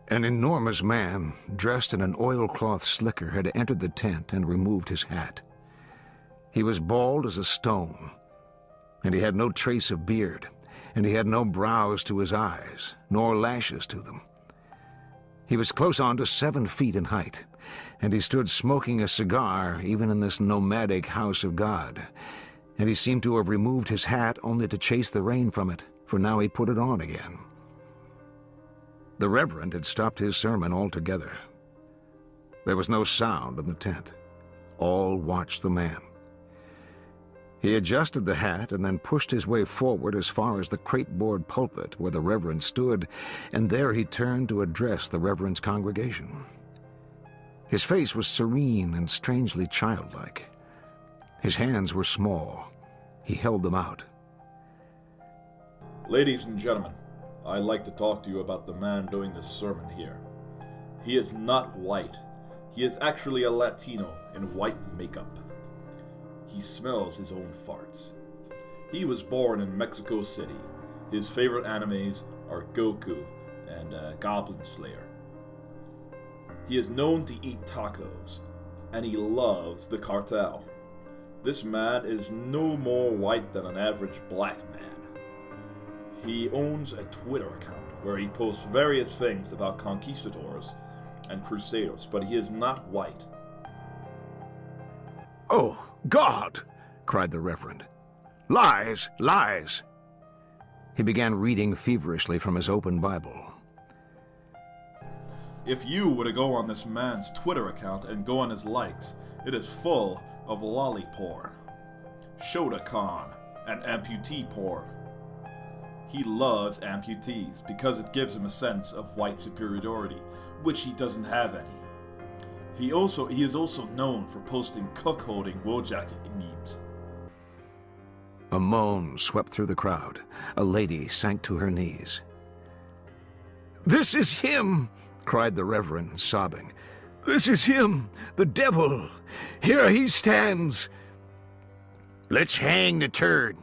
An enormous man, dressed in an oilcloth slicker, had entered the tent and removed his hat. He was bald as a stone, and he had no trace of beard, and he had no brows to his eyes, nor lashes to them. He was close on to 7 feet in height, and he stood smoking a cigar even in this nomadic house of God, and he seemed to have removed his hat only to chase the rain from it, for now he put it on again. The Reverend had stopped his sermon altogether. There was no sound in the tent. All watched the man. He adjusted the hat and then pushed his way forward as far as the crate-board pulpit where the Reverend stood, and there he turned to address the Reverend's congregation. His face was serene and strangely childlike. His hands were small. He held them out. Ladies and gentlemen, I'd like to talk to you about the man doing this sermon here. He is not white. He is actually a Latino in white makeup. He smells his own farts. He was born in Mexico City. His favorite animes are Goku and Goblin Slayer. He is known to eat tacos, and he loves the cartel. This man is no more white than an average black man. He owns a Twitter account where he posts various things about conquistadors and crusaders, but he is not white. "Oh, God!" cried the Reverend. "Lies! Lies!" He began reading feverishly from his open Bible. If you were to go on this man's Twitter account and go on his likes, it is full of lolly porn, Shotokan, and amputee porn. He loves amputees because it gives him a sense of white superiority, which he doesn't have any. He is also known for posting cuckolding Wojak memes. A moan swept through the crowd. A lady sank to her knees. "This is him!" cried the Reverend, sobbing. "This is him, the devil! Here he stands!" "Let's hang the turd!"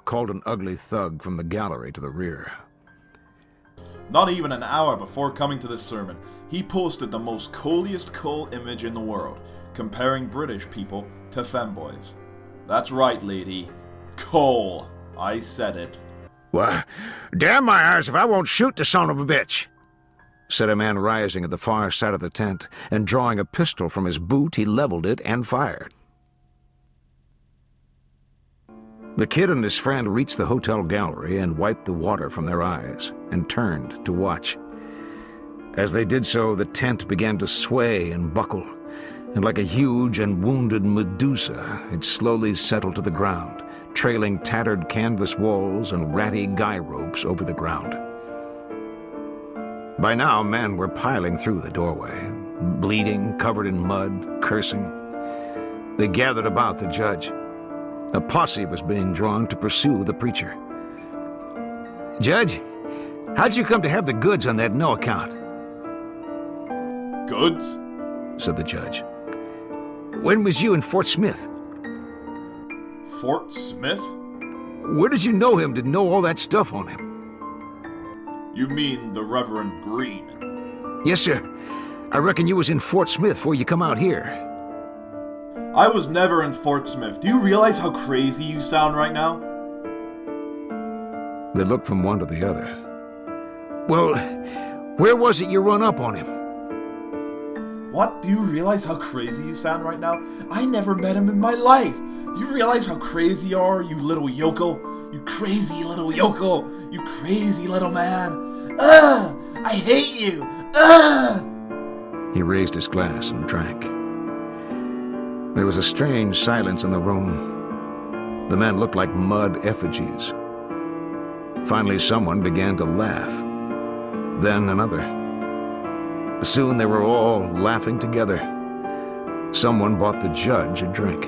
called an ugly thug from the gallery to the rear. Not even an hour before coming to this sermon, he posted the most coolest coal image in the world, comparing British people to femboys. That's right, lady. Coal. I said it. "Why, damn my eyes if I won't shoot the son of a bitch," said a man rising at the far side of the tent, and drawing a pistol from his boot, he leveled it and fired. The kid and his friend reached the hotel gallery and wiped the water from their eyes and turned to watch. As they did so, the tent began to sway and buckle, and like a huge and wounded Medusa, it slowly settled to the ground, trailing tattered canvas walls and ratty guy ropes over the ground. By now, men were piling through the doorway, bleeding, covered in mud, cursing. They gathered about the judge. A posse was being drawn to pursue the preacher. "Judge, how'd you come to have the goods on that no account?" Goods? said the judge. "When was you in Fort Smith?" Fort Smith? "Where did you know him to know all that stuff on him?" You mean the Reverend Green? "Yes, sir. I reckon you was in Fort Smith before you come out here." I was never in Fort Smith. Do you realize how crazy you sound right now? They looked from one to the other. "Well, where was it you run up on him?" What? Do you realize how crazy you sound right now? I never met him in my life. Do you realize how crazy you are, you little yokel? You crazy little yokel. You crazy little man. Ugh! I hate you. Ugh! He raised his glass and drank. There was a strange silence in the room. The men looked like mud effigies. Finally, someone began to laugh. Then another. Soon they were all laughing together. Someone bought the judge a drink.